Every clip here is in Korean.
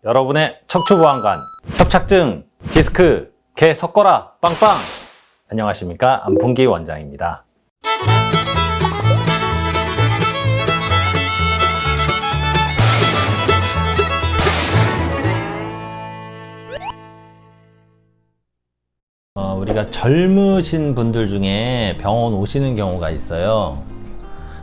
여러분의 척추보안관, 협착증, 디스크, 개 섞어라, 빵빵! 안녕하십니까? 안풍기 원장입니다. 우리가 젊으신 분들 중에 병원 오시는 경우가 있어요.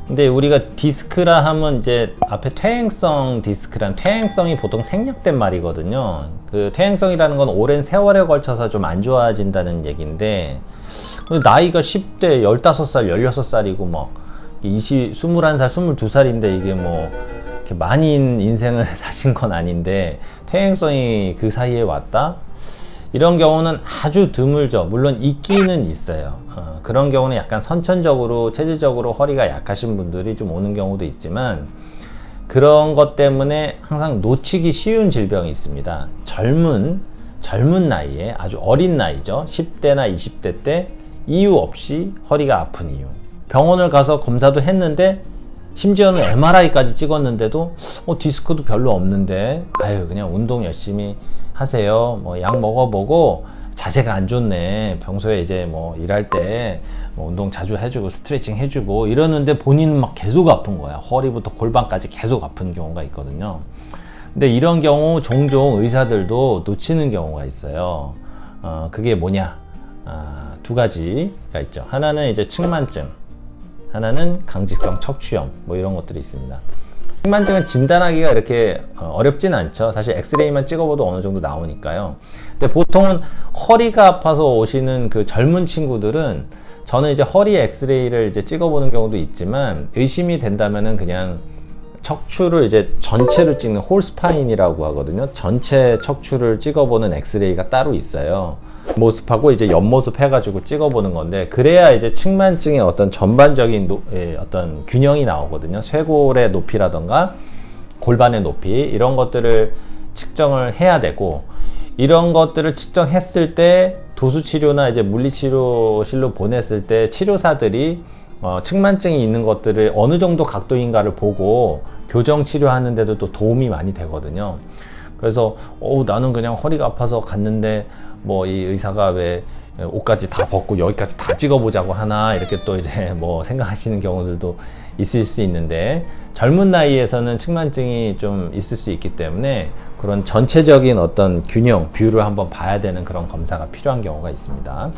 근데 우리가 디스크라 하면 이제 앞에 퇴행성 디스크란, 퇴행성이 보통 생략된 말이거든요. 그 퇴행성이라는 건 오랜 세월에 걸쳐서 좀 안 좋아진다는 얘기인데, 나이가 10대, 15살, 16살이고 막 21살, 22살인데 이게 뭐 이렇게 많이 인생을 사신 건 아닌데 퇴행성이 그 사이에 왔다? 이런 경우는 아주 드물죠. 물론 있기는 있어요. 그런 경우는 약간 선천적으로, 체질적으로 허리가 약하신 분들이 좀 오는 경우도 있지만, 그런 것 때문에 항상 놓치기 쉬운 질병이 있습니다. 젊은 나이에, 아주 어린 나이죠. 10대나 20대 때 이유 없이 허리가 아픈 이유. 병원을 가서 검사도 했는데, 심지어는 MRI까지 찍었는데도 디스크도 별로 없는데, 그냥 운동 열심히 하세요. 뭐 약 먹어보고 자세가 안 좋네. 평소에 이제 뭐 일할 때 뭐 운동 자주 해주고 스트레칭 해주고 이러는데 본인은 막 계속 아픈 거야. 허리부터 골반까지 계속 아픈 경우가 있거든요. 근데 이런 경우 종종 의사들도 놓치는 경우가 있어요. 그게 뭐냐? 두 가지가 있죠. 하나는 이제 측만증, 하나는 강직성 척추염, 뭐 이런 것들이 있습니다. 측만증은 진단하기가 이렇게 어렵진 않죠. 사실 엑스레이만 찍어봐도 어느 정도 나오니까요. 근데 보통은 허리가 아파서 오시는 그 젊은 친구들은, 저는 이제 허리 엑스레이를 이제 찍어보는 경우도 있지만, 의심이 된다면은 그냥 척추를 이제 전체로 찍는 홀스파인이라고 하거든요. 전체 척추를 찍어보는 엑스레이가 따로 있어요. 모습하고 이제 옆모습 해가지고 찍어보는 건데, 그래야 이제 측만증의 어떤 전반적인 어떤 균형이 나오거든요. 쇄골의 높이라던가 골반의 높이, 이런 것들을 측정을 해야 되고, 이런 것들을 측정했을 때 도수치료나 이제 물리치료실로 보냈을 때 치료사들이 측만증이 있는 것들을 어느 정도 각도인가를 보고 교정 치료하는데도 또 도움이 많이 되거든요. 그래서 나는 그냥 허리가 아파서 갔는데 뭐 이 의사가 왜 옷까지 다 벗고 여기까지 다 찍어보자고 하나, 이렇게 또 이제 뭐 생각하시는 경우들도 있을 수 있는데, 젊은 나이에서는 측만증이 좀 있을 수 있기 때문에 그런 전체적인 어떤 균형, 뷰를 한번 봐야 되는 그런 검사가 필요한 경우가 있습니다.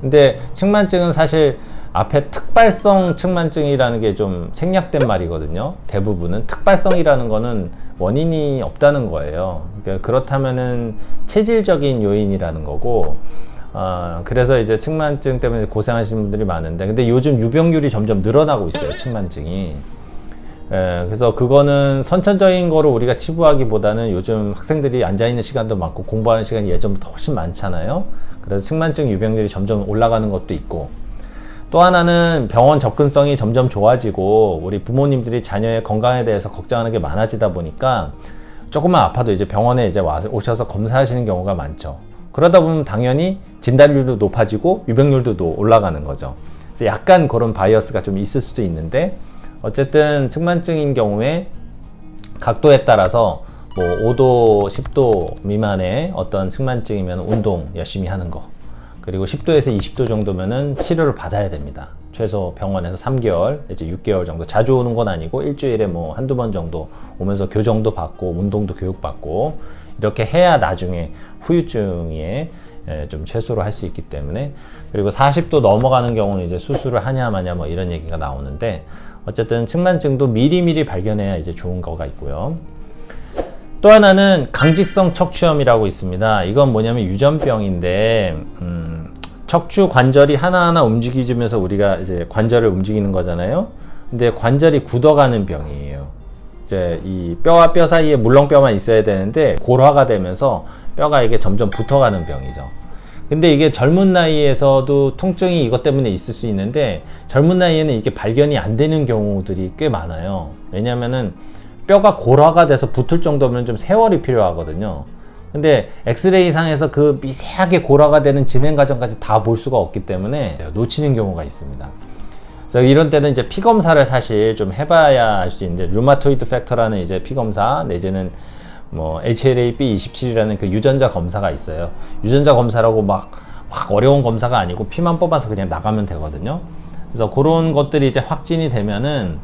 근데 측만증은 사실 앞에 특발성 측만증이라는 게 좀 생략된 말이거든요. 대부분은 특발성이라는 거는 원인이 없다는 거예요. 그러니까 그렇다면은 체질적인 요인이라는 거고, 그래서 이제 측만증 때문에 고생하시는 분들이 많은데, 근데 요즘 유병률이 점점 늘어나고 있어요, 측만증이. 그래서 그거는 선천적인 거로 우리가 치부하기보다는 요즘 학생들이 앉아있는 시간도 많고 공부하는 시간이 예전부터 훨씬 많잖아요. 그래서 측만증 유병률이 점점 올라가는 것도 있고, 또 하나는 병원 접근성이 점점 좋아지고 우리 부모님들이 자녀의 건강에 대해서 걱정하는 게 많아지다 보니까 조금만 아파도 이제 병원에 이제 오셔서 검사하시는 경우가 많죠. 그러다 보면 당연히 진단율도 높아지고 유병률도 올라가는 거죠. 그래서 약간 그런 바이어스가 좀 있을 수도 있는데, 어쨌든 측만증인 경우에 각도에 따라서 뭐 5도, 10도 미만의 어떤 측만증이면 운동 열심히 하는 거, 그리고 10도에서 20도 정도면은 치료를 받아야 됩니다. 최소 병원에서 3개월, 이제 6개월 정도. 자주 오는 건 아니고 일주일에 뭐 한두 번 정도 오면서 교정도 받고 운동도 교육받고, 이렇게 해야 나중에 후유증에 좀 최소로 할 수 있기 때문에. 그리고 40도 넘어가는 경우는 이제 수술을 하냐 마냐 뭐 이런 얘기가 나오는데, 어쨌든 측만증도 미리미리 발견해야 이제 좋은 거가 있고요. 또 하나는 강직성 척추염이라고 있습니다. 이건 뭐냐면 유전병인데, 척추 관절이 하나하나 움직이면서 우리가 이제 관절을 움직이는 거잖아요. 근데 관절이 굳어가는 병이에요. 이제 이 뼈와 뼈 사이에 물렁뼈만 있어야 되는데 골화가 되면서 뼈가 이게 점점 붙어가는 병이죠. 근데 이게 젊은 나이에서도 통증이 이것 때문에 있을 수 있는데, 젊은 나이에는 이게 발견이 안 되는 경우들이 꽤 많아요. 왜냐면은 뼈가 골화가 돼서 붙을 정도면 좀 세월이 필요하거든요. 근데 엑스레이 상에서 그 미세하게 골화가 되는 진행 과정까지 다 볼 수가 없기 때문에 놓치는 경우가 있습니다. 그래서 이런 때는 이제 피 검사를 사실 좀 해봐야 할 수 있는데, 류마토이드 팩터라는 이제 피 검사 내지는 뭐 HLA-B27이라는 그 유전자 검사가 있어요. 유전자 검사라고 막 어려운 검사가 아니고 피만 뽑아서 그냥 나가면 되거든요. 그래서 그런 것들이 이제 확진이 되면은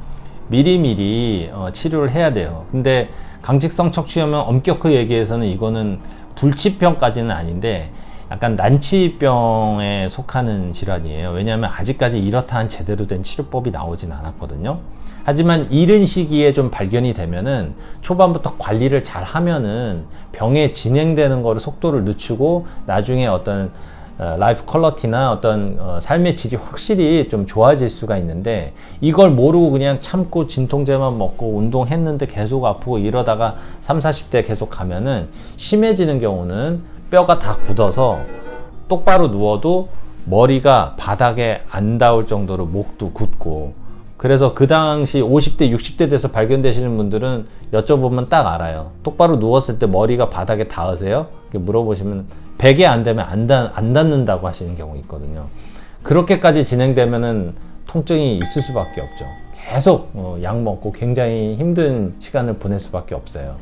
미리미리 치료를 해야 돼요. 근데 강직성 척추염은 엄격히 얘기해서는 이거는 불치병까지는 아닌데 약간 난치병에 속하는 질환이에요. 왜냐하면 아직까지 이렇다 한 제대로 된 치료법이 나오진 않았거든요. 하지만 이른 시기에 좀 발견이 되면은 초반부터 관리를 잘 하면은 병에 진행되는 거를 속도를 늦추고 나중에 어떤 라이프 퀄러티나 어떤 삶의 질이 확실히 좀 좋아질 수가 있는데, 이걸 모르고 그냥 참고 진통제만 먹고 운동했는데 계속 아프고 이러다가 30, 40대 계속 가면은 심해지는 경우는 뼈가 다 굳어서 똑바로 누워도 머리가 바닥에 안 닿을 정도로 목도 굳고, 그래서 그 당시 50대, 60대 돼서 발견되시는 분들은 여쭤보면 딱 알아요. 똑바로 누웠을 때 머리가 바닥에 닿으세요? 물어보시면 베개 안 되면 안 닿는다고 하시는 경우 있거든요. 그렇게까지 진행되면은 통증이 있을 수밖에 없죠. 계속 약 먹고 굉장히 힘든 시간을 보낼 수밖에 없어요.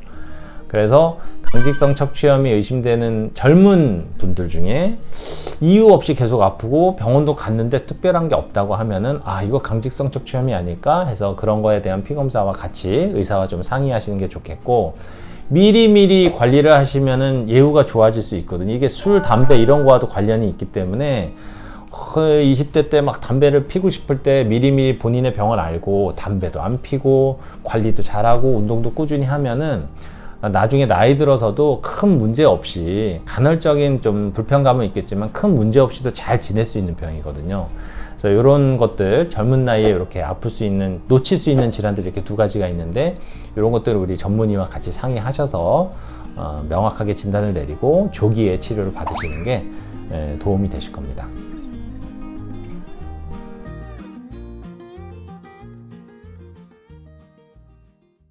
그래서 강직성 척추염이 의심되는 젊은 분들 중에 이유 없이 계속 아프고 병원도 갔는데 특별한 게 없다고 하면은 이거 강직성 척추염이 아닐까 해서 그런 거에 대한 피검사와 같이 의사와 좀 상의하시는 게 좋겠고, 미리미리 관리를 하시면은 예후가 좋아질 수 있거든요. 이게 술, 담배 이런 거와도 관련이 있기 때문에 20대 때 막 담배를 피고 싶을 때 미리미리 본인의 병을 알고 담배도 안 피고 관리도 잘하고 운동도 꾸준히 하면은 나중에 나이 들어서도 큰 문제 없이, 간헐적인 좀 불편감은 있겠지만 큰 문제 없이도 잘 지낼 수 있는 병이거든요. 그래서 이런 것들, 젊은 나이에 이렇게 아플 수 있는, 놓칠 수 있는 질환들이 이렇게 두 가지가 있는데, 이런 것들을 우리 전문의와 같이 상의하셔서 명확하게 진단을 내리고 조기에 치료를 받으시는 게 도움이 되실 겁니다.